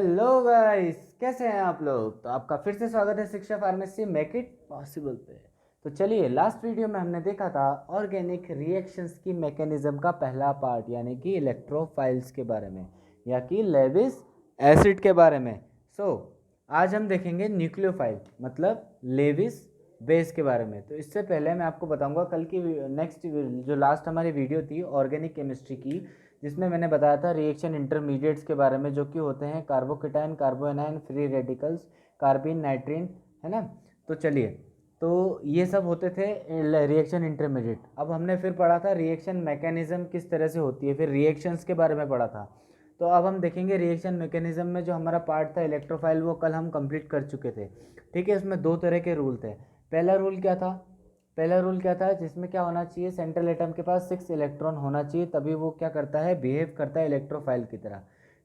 Hello guys, कैसे हैं आप लोग। तो आपका फिर से स्वागत है शिक्षा फार्मेसी मेक इट पॉसिबल पे। तो चलिए, लास्ट वीडियो में हमने देखा था ऑर्गेनिक रिएक्शंस की मैकेनिज्म का पहला पार्ट यानी कि इलेक्ट्रोफाइल्स के बारे में या कि लेविस एसिड के बारे में। आज हम देखेंगे न्यूक्लियोफाइल मतलब लेविस बेस के बारे में। तो इससे पहले मैं आपको बताऊंगा कल की नेक्स्ट जो लास्ट हमारी वीडियो थी ऑर्गेनिक केमिस्ट्री की, जिसमें मैंने बताया था रिएक्शन इंटरमीडिएट्स के बारे में, जो कि होते हैं कार्बोकेटाइन, कार्बोएनाइन, फ्री रेडिकल्स, कार्बिन, नाइट्रीन, है ना। तो चलिए, तो ये सब होते थे रिएक्शन इंटरमीडिएट। अब हमने फिर पढ़ा था रिएक्शन मैकेनिज्म किस तरह से होती है, फिर रिएक्शंस के बारे में पढ़ा था। तो अब हम देखेंगे रिएक्शन मैकेनिज्म में जो हमारा पार्ट था इलेक्ट्रोफाइल, वो कल हम कंप्लीट कर चुके थे। ठीक है, इसमें दो तरह के रूल थे। पहला रूल क्या था? पहला रूल क्या था? जिसमें क्या होना चाहिए, सेंट्रल एटम के पास 6 इलेक्ट्रॉन होना चाहिए, तभी वो क्या करता है, बिहेव करता है इलेक्ट्रोफाइल की तरह।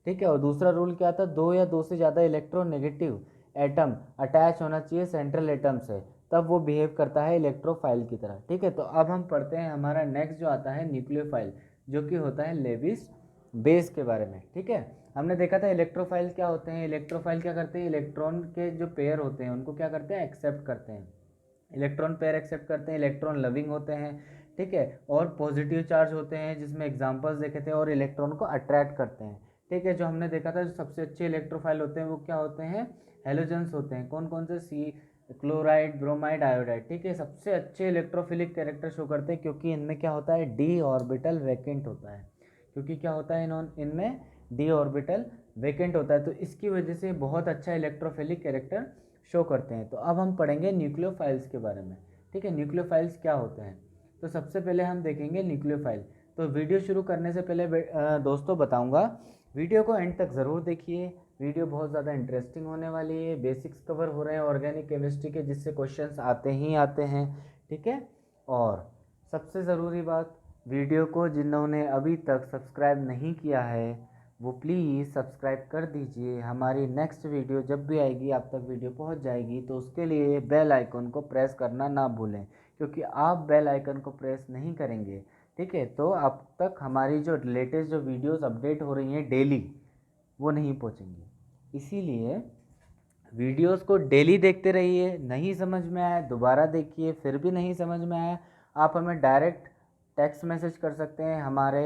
ठीक है। और दूसरा रूल क्या था? दो या दो से ज़्यादा इलेक्ट्रोनेगेटिव एटम अटैच होना चाहिए सेंट्रल एटम से, तब वो बिहेव करता है इलेक्ट्रोफाइल की तरह। ठीक है। तो अब हम पढ़ते हैं हमारा नेक्स्ट जो आता है न्यूक्लियोफाइल, जो कि होता है लेविस बेस के बारे में। ठीक है। हमने देखा था इलेक्ट्रोफाइल क्या होते हैं। इलेक्ट्रोफाइल क्या करते हैं, इलेक्ट्रॉन के जो पेयर होते हैं उनको क्या करते हैं, एक्सेप्ट करते हैं। इलेक्ट्रॉन पेयर एक्सेप्ट करते हैं, इलेक्ट्रॉन लविंग होते हैं। ठीक है। और पॉजिटिव चार्ज होते हैं, जिसमें एग्जांपल्स देखे थे, और इलेक्ट्रॉन को अट्रैक्ट करते हैं। ठीक है। जो हमने देखा था जो सबसे अच्छे इलेक्ट्रोफाइल होते हैं वो क्या होते हैं, हेलोजेंस होते हैं। कौन कौन से? सी, क्लोराइड, ब्रोमाइड, आयोडाइड। ठीक है। सबसे अच्छे इलेक्ट्रोफिलिक कैरेक्टर शो करते हैं, क्योंकि इनमें क्या होता है, डी ऑर्बिटल वैकेंट होता है। क्योंकि क्या होता है, इनमें डी ऑर्बिटल वैकेंट होता है, तो इसकी वजह से बहुत अच्छा इलेक्ट्रोफिलिक कैरेक्टर शो करते हैं। तो अब हम पढ़ेंगे न्यूक्लियोफाइल्स के बारे में। ठीक है। न्यूक्लियोफाइल्स क्या होते हैं, तो सबसे पहले हम देखेंगे न्यूक्लियोफाइल। तो वीडियो शुरू करने से पहले दोस्तों बताऊंगा, वीडियो को एंड तक ज़रूर देखिए। वीडियो बहुत ज़्यादा इंटरेस्टिंग होने वाली है। बेसिक्स कवर हो रहे हैं ऑर्गेनिक केमिस्ट्री के, जिससे क्वेश्चंस आते ही आते हैं। ठीक है। और सबसे ज़रूरी बात, वीडियो को जिन्होंने अभी तक सब्सक्राइब नहीं किया है वो प्लीज़ सब्सक्राइब कर दीजिए। हमारी नेक्स्ट वीडियो जब भी आएगी आप तक वीडियो पहुंच जाएगी। तो उसके लिए बेल आइकन को प्रेस करना ना भूलें, क्योंकि आप बेल आइकन को प्रेस नहीं करेंगे, ठीक है, तो आप तक हमारी जो लेटेस्ट जो वीडियोस अपडेट हो रही हैं डेली, वो नहीं पहुंचेंगी। इसीलिए वीडियोस को डेली देखते रहिए। नहीं समझ में आया दोबारा देखिए, फिर भी नहीं समझ में आया आप हमें डायरेक्ट टेक्स्ट मैसेज कर सकते हैं। हमारे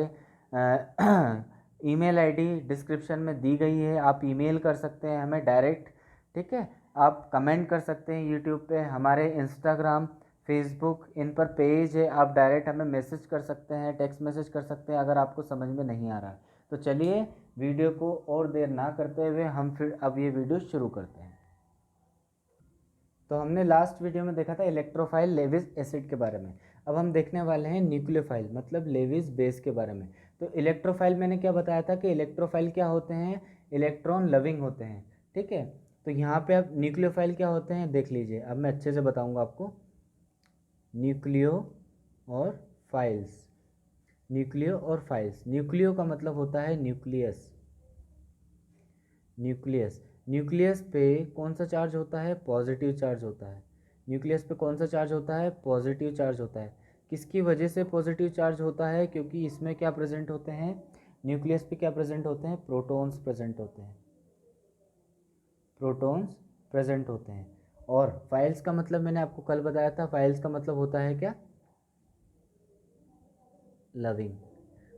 ईमेल आईडी डिस्क्रिप्शन में दी गई है, आप ईमेल कर सकते हैं हमें डायरेक्ट। ठीक है। आप कमेंट कर सकते हैं यूट्यूब पे, हमारे इंस्टाग्राम, फेसबुक, इन पर पेज है, आप डायरेक्ट हमें मैसेज कर सकते हैं, टेक्स्ट मैसेज कर सकते हैं अगर आपको समझ में नहीं आ रहा। तो चलिए, वीडियो को और देर ना करते हुए हम फिर अब ये वीडियो शुरू करते हैं। तो हमने लास्ट वीडियो में देखा था इलेक्ट्रोफाइल लेविस एसिड के बारे में। अब हम देखने वाले हैं न्यूक्लियोफाइल मतलब लेविस बेस के बारे में। तो इलेक्ट्रोफाइल मैंने क्या बताया था कि इलेक्ट्रोफाइल क्या होते हैं, इलेक्ट्रॉन लविंग होते हैं। ठीक है। तो यहाँ पे अब न्यूक्लियोफाइल क्या होते हैं देख लीजिए। अब मैं अच्छे से बताऊँगा आपको। न्यूक्लियो और फाइल्स, न्यूक्लियो और फाइल्स। न्यूक्लियो का मतलब होता है न्यूक्लियस। न्यूक्लियस, न्यूक्लियस पे कौन सा चार्ज होता है, पॉजिटिव चार्ज होता है। न्यूक्लियस पे कौन सा चार्ज होता है, पॉजिटिव चार्ज होता है। किसकी वजह से पॉजिटिव चार्ज होता है, क्योंकि इसमें क्या प्रेजेंट होते हैं, न्यूक्लियस पे क्या प्रेजेंट होते हैं, प्रोटॉन्स प्रेजेंट होते हैं। प्रोटॉन्स प्रेजेंट होते हैं। और फाइल्स का मतलब मैंने आपको कल बताया था, फाइल्स का मतलब होता है क्या, लविंग।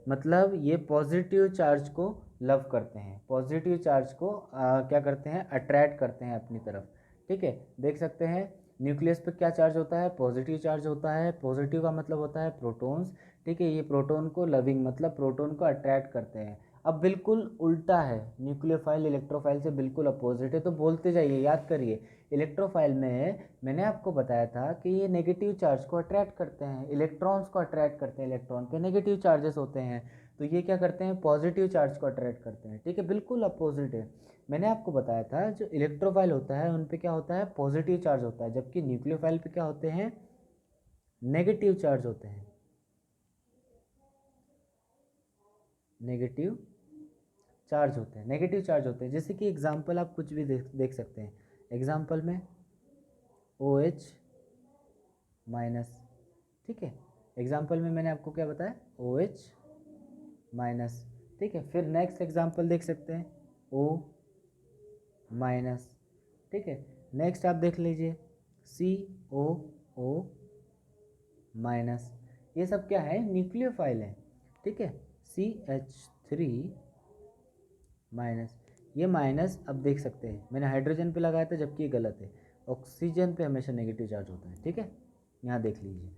मतलब ये पॉजिटिव चार्ज को लव करते हैं, पॉजिटिव चार्ज को क्या करते हैं, अट्रैक्ट करते हैं अपनी तरफ। ठीक है। देख सकते हैं न्यूक्लियस पे क्या चार्ज होता है, पॉजिटिव चार्ज होता है। पॉजिटिव का मतलब होता है प्रोटॉन्स। ठीक है। ये प्रोटॉन को लविंग मतलब प्रोटॉन को अट्रैक्ट करते हैं। अब बिल्कुल उल्टा है, न्यूक्लियोफाइल इलेक्ट्रोफाइल से बिल्कुल अपोजिट है। तो बोलते जाइए, याद करिए। इलेक्ट्रोफाइल में मैंने आपको बताया था कि ये नेगेटिव चार्ज को अट्रैक्ट करते हैं, इलेक्ट्रॉन्स को अट्रैक्ट करते हैं, इलेक्ट्रॉन के नेगेटिव चार्जेस होते हैं। तो ये क्या करते हैं, पॉजिटिव चार्ज को अट्रैक्ट करते हैं। ठीक है। बिल्कुल अपोजिट है। मैंने आपको बताया था जो इलेक्ट्रोफाइल होता है उन पे क्या होता है, पॉजिटिव चार्ज होता है, जबकि न्यूक्लियोफाइल पे क्या होते हैं, नेगेटिव चार्ज होते हैं। नेगेटिव चार्ज होते हैं, नेगेटिव चार्ज होते हैं। जैसे कि एग्जांपल आप कुछ भी देख सकते हैं। एग्जांपल में OH माइनस। ठीक है। एग्जांपल में मैंने आपको क्या बताया, OH माइनस। ठीक है। फिर नेक्स्ट एग्जांपल देख सकते हैं, O माइनस, ठीक है। नेक्स्ट आप देख लीजिए COO माइनस, ये सब क्या है, न्यूक्लियोफाइल है, ठीक है। CH3 माइनस, ये माइनस अब देख सकते हैं मैंने हाइड्रोजन पे लगाया था जबकि ये गलत है, ऑक्सीजन पे हमेशा नेगेटिव चार्ज होता है, ठीक है। यहाँ देख लीजिए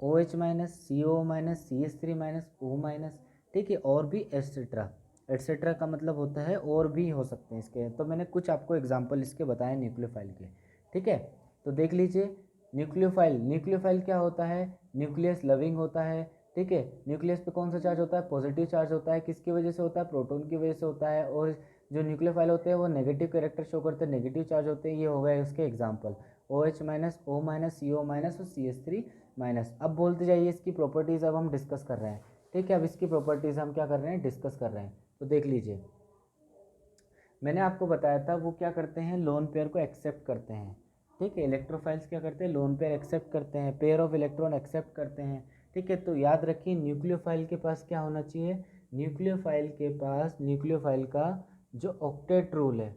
OH minus, CO minus, CH3 minus, O minus, ठीक है। और भी एट्सेट्रा, एट्सेट्रा का मतलब होता है और भी हो सकते हैं इसके, तो मैंने कुछ आपको एग्जांपल इसके बताए न्यूक्लियोफाइल के, ठीक है। तो देख लीजिए न्यूक्लियोफाइल, न्यूक्लियोफाइल क्या होता है, न्यूक्लियस लविंग होता है, ठीक है। न्यूक्लियस पे कौन सा चार्ज होता है, पॉजिटिव चार्ज होता है, किसकी वजह से होता है, प्रोटॉन की वजह से होता है। और जो न्यूक्लियोफाइल होते हैं वो नेगेटिव कैरेक्टर शो करते हैं, नेगेटिव चार्ज होते हैं, ये हो गए उसके example, OH minus, O minus, CO minus और CH3 माइनस। अब बोलते जाइए इसकी प्रॉपर्टीज़, अब हम डिस्कस कर रहे हैं, ठीक है। अब इसकी प्रॉपर्टीज़ हम क्या कर रहे हैं, डिस्कस कर रहे हैं। तो देख लीजिए मैंने आपको बताया था वो क्या करते हैं, लोन पेयर को एक्सेप्ट करते हैं, ठीक है। इलेक्ट्रोफाइल्स क्या करते हैं, लोन पेयर एक्सेप्ट करते हैं, पेयर ऑफ इलेक्ट्रॉन एक्सेप्ट करते हैं, ठीक है। तो याद रखिए न्यूक्लियोफाइल के पास क्या होना चाहिए, न्यूक्लियोफाइल के पास, न्यूक्लियोफाइल का जो ऑक्टेट रूल है,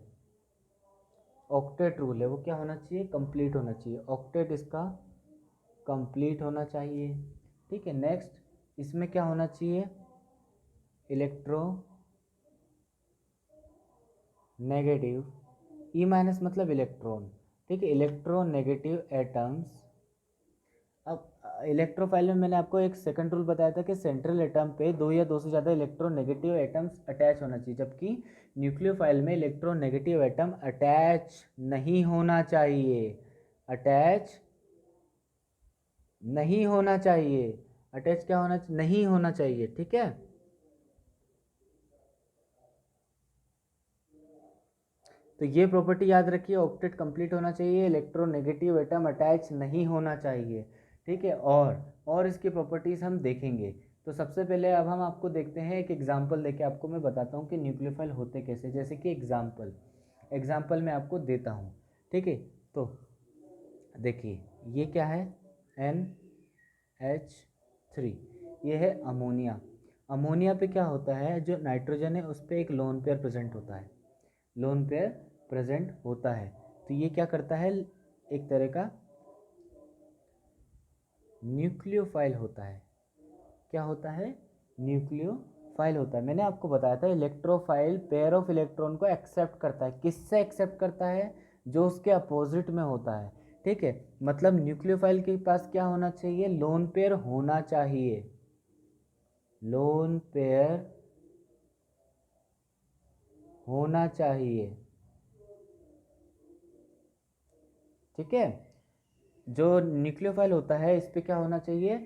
ऑक्टेट रूल है वो क्या होना चाहिए, कंप्लीट होना चाहिए, ऑक्टेट इसका कंप्लीट होना चाहिए, ठीक है। नेक्स्ट इसमें क्या होना चाहिए, इलेक्ट्रो नेगेटिव, ई माइनस मतलब इलेक्ट्रॉन, ठीक है, इलेक्ट्रोनेगेटिव एटम्स। अब इलेक्ट्रोफाइल में मैंने आपको एक सेकंड रूल बताया था कि सेंट्रल एटम पे दो या दो से ज़्यादा इलेक्ट्रोनेगेटिव एटम्स अटैच होना चाहिए, जबकि न्यूक्लियोफाइल में इलेक्ट्रोनेगेटिव एटम अटैच नहीं होना चाहिए, अटैच नहीं होना चाहिए, अटैच क्या होना, नहीं होना चाहिए, ठीक है। तो ये प्रॉपर्टी याद रखिए, ऑक्टेट कंप्लीट होना चाहिए, इलेक्ट्रोनेगेटिव एटम अटैच नहीं होना चाहिए, ठीक है। और इसकी प्रॉपर्टीज़ हम देखेंगे। तो सबसे पहले अब हम आपको देखते हैं एक एग्जांपल देके, आपको मैं बताता हूँ कि न्यूक्लियोफाइल होते कैसे। जैसे कि एग्जांपल मैं आपको देता हूँ, ठीक है। तो देखिए ये क्या है, NH3, ये है अमोनिया। अमोनिया पे क्या होता है, जो नाइट्रोजन है उस पर एक लोन पेयर प्रेजेंट होता है, लोन पेयर प्रेजेंट होता है। तो ये क्या करता है, एक तरह का न्यूक्लियोफाइल होता है, क्या होता है, न्यूक्लियोफाइल होता है। मैंने आपको बताया था इलेक्ट्रोफाइल पेयर ऑफ इलेक्ट्रॉन को एक्सेप्ट करता है, किससे एक्सेप्ट करता है, जो उसके अपोजिट में होता है, ठीक है। मतलब न्यूक्लियोफाइल के पास क्या होना चाहिए, लोन पेयर होना चाहिए, लोन पेयर होना चाहिए, ठीक है। जो न्यूक्लियोफाइल होता है इस पे क्या होना चाहिए,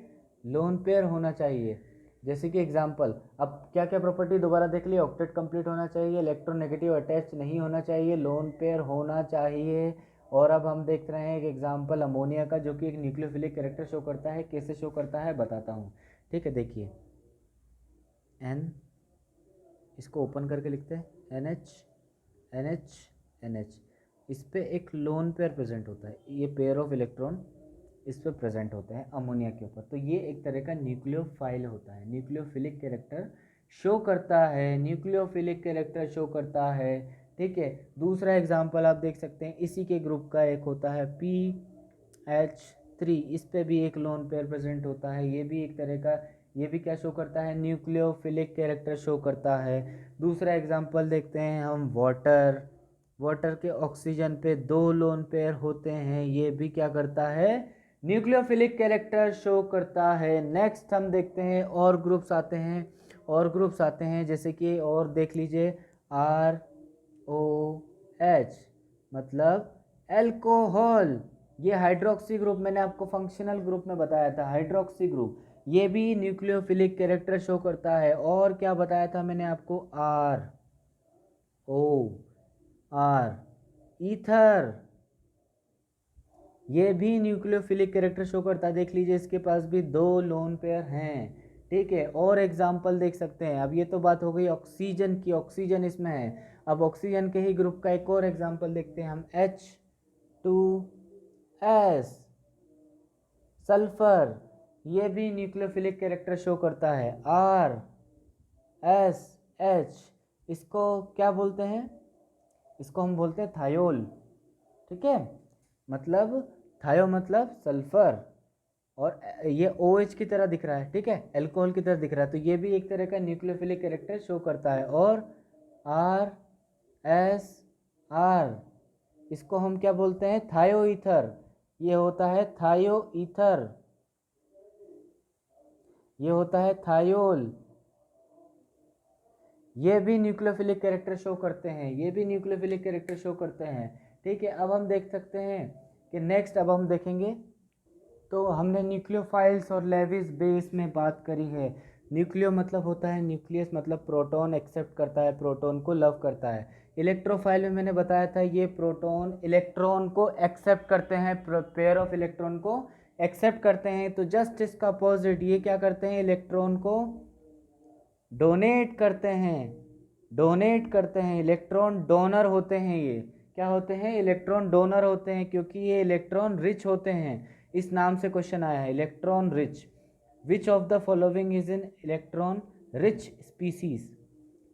लोन पेयर होना चाहिए। जैसे कि एग्जांपल, अब क्या क्या प्रॉपर्टी दोबारा देख लिया, ऑक्टेट कंप्लीट होना चाहिए, इलेक्ट्रोनेगेटिव अटैच नहीं होना चाहिए, लोन पेयर होना चाहिए। और अब हम देख रहे हैं एक एग्जांपल अमोनिया का, जो कि एक न्यूक्लियोफिलिक कैरेक्टर शो करता है, कैसे शो करता है बताता हूँ, ठीक है। देखिए N, इसको ओपन करके लिखते हैं NH NH NH, इस पे एक लोन पेयर प्रेजेंट होता है, ये पेयर ऑफ इलेक्ट्रॉन इस पे प्रेजेंट होते हैं अमोनिया के ऊपर। तो ये एक तरह का न्यूक्लियोफाइल होता है, न्यूक्लियोफिलिक कैरेक्टर शो करता है, न्यूक्लियोफिलिक कैरेक्टर शो करता है, ठीक है। दूसरा एग्जांपल आप देख सकते हैं, इसी के ग्रुप का एक होता है PH3, इस पे भी एक लोन पेयर प्रेजेंट होता है, ये भी एक तरह का, ये भी क्या शो करता है, न्यूक्लियोफिलिक कैरेक्टर शो करता है। दूसरा एग्जांपल देखते हैं हम, वाटर के ऑक्सीजन पे दो लोन पेयर होते हैं, ये भी क्या करता है, न्यूक्लियोफिलिक कैरेक्टर शो करता है। नेक्स्ट हम देखते हैं और ग्रुप्स आते हैं, और ग्रुप्स आते हैं जैसे कि, और देख लीजिए ROH मतलब एल्कोहल, ये हाइड्रोक्सी ग्रुप, मैंने आपको फंक्शनल ग्रुप में बताया था, हाइड्रोक्सी ग्रुप, ये भी न्यूक्लियोफिलिक कैरेक्टर शो करता है। और क्या बताया था मैंने आपको, ROR ईथर, ये भी न्यूक्लियोफिलिक कैरेक्टर शो करता है, देख लीजिए इसके पास भी दो लोन पेयर हैं, ठीक है। और एग्जाम्पल देख सकते हैं, अब ये तो बात हो गई ऑक्सीजन की, ऑक्सीजन इसमें है। अब ऑक्सीजन के ही ग्रुप का एक और एग्जाम्पल देखते हैं हम, H2S सल्फर, ये भी न्यूक्लियोफिलिक कैरेक्टर शो करता है। RSH, इसको क्या बोलते हैं, इसको हम बोलते हैं थायोल। ठीक है, मतलब थायो मतलब सल्फर, और ये OH की तरह दिख रहा है, ठीक है, अल्कोहल की तरह दिख रहा है, तो ये भी एक तरह का न्यूक्लियोफिलिक कैरेक्टर शो करता है। और RSR, इसको हम क्या बोलते हैं, थायो ईथर, ये होता है थायो ईथर, ये होता है थायोल। ये भी न्यूक्लियोफिलिक कैरेक्टर शो करते हैं, ये भी न्यूक्लियोफिलिक कैरेक्टर शो करते हैं। ठीक है, अब हम देख सकते हैं कि नेक्स्ट अब हम देखेंगे, तो हमने न्यूक्लियोफाइल्स और लेविस बेस में बात करी है। न्यूक्लियो मतलब होता है न्यूक्लियस, मतलब प्रोटॉन एक्सेप्ट करता है, प्रोटॉन को लव करता है। इलेक्ट्रोफाइल में मैंने बताया था ये प्रोटॉन इलेक्ट्रॉन को एक्सेप्ट करते हैं, पेयर ऑफ इलेक्ट्रॉन को एक्सेप्ट करते हैं। तो जस्ट इसका अपोजिट, ये क्या करते हैं, इलेक्ट्रॉन को डोनेट करते हैं, डोनेट करते हैं, इलेक्ट्रॉन डोनर होते हैं। ये क्या होते हैं, इलेक्ट्रॉन डोनर होते हैं, क्योंकि ये इलेक्ट्रॉन रिच होते हैं, इस नाम से क्वेश्चन आया है, electron rich. Which of the following is in electron rich species,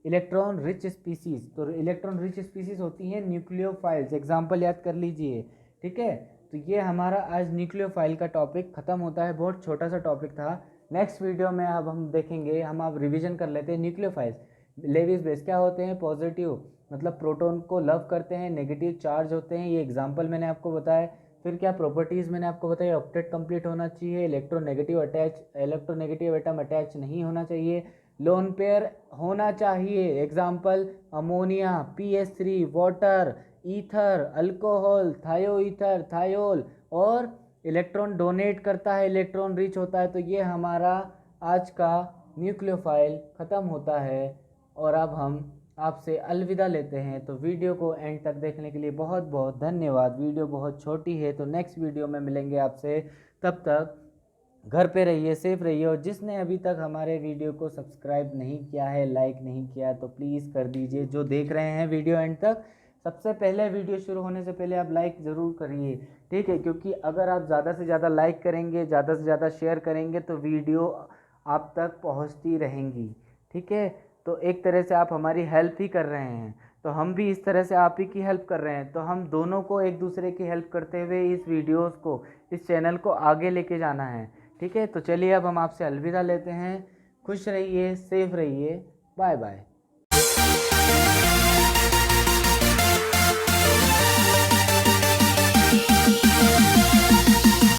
electron rich species. तो इलेक्ट्रॉन रिच स्पीसीज होती हैं न्यूक्लियोफाइल्स, एग्जाम्पल याद कर लीजिए। ठीक है, तो ये हमारा आज न्यूक्लियोफाइल का टॉपिक खत्म होता है, बहुत छोटा सा टॉपिक था। नेक्स्ट वीडियो में अब हम देखेंगे, हम अब रिवीजन कर लेते हैं न्यूक्लियोफाइल्स। लेविस बेस क्या होते हैं, पॉजिटिव मतलब प्रोटॉन को लव करते हैं, नेगेटिव चार्ज होते हैं, ये एग्जांपल मैंने आपको बताया। फिर क्या प्रॉपर्टीज़ मैंने आपको बताया, ऑक्टेट कंप्लीट होना चाहिए, इलेक्ट्रोनेगेटिव एटम अटैच नहीं होना चाहिए, लोन पेयर होना चाहिए, example ammonia, PH3, water, ether, alcohol, थायो ईथर, थायोल, और इलेक्ट्रॉन डोनेट करता है, इलेक्ट्रॉन रिच होता है। तो ये हमारा आज का न्यूक्लियोफाइल ख़त्म होता है, और अब हम आपसे अलविदा लेते हैं। तो वीडियो को एंड तक देखने के लिए बहुत बहुत धन्यवाद। वीडियो बहुत छोटी है, तो नेक्स्ट वीडियो में मिलेंगे आपसे, तब तक घर पे रहिए, सेफ रहिए। और जिसने अभी तक हमारे वीडियो को सब्सक्राइब नहीं किया है, लाइक नहीं किया, तो प्लीज़ कर दीजिए। जो देख रहे हैं वीडियो एंड तक, सबसे पहले वीडियो शुरू होने से पहले आप लाइक ज़रूर करिए, ठीक है, क्योंकि अगर आप ज़्यादा से ज़्यादा लाइक करेंगे, ज़्यादा से ज़्यादा शेयर करेंगे, तो वीडियो आप तक पहुंचती रहेंगी। ठीक है, तो एक तरह से आप हमारी हेल्प ही कर रहे हैं, तो हम भी इस तरह से आप ही की हेल्प कर रहे हैं। तो हम दोनों को एक दूसरे की हेल्प करते हुए इस वीडियोस को, इस चैनल को आगे लेके जाना है। ठीक है, तो चलिए अब हम आपसे अलविदा लेते हैं। खुश रहिए, सेफ रहिए, बाय बाय।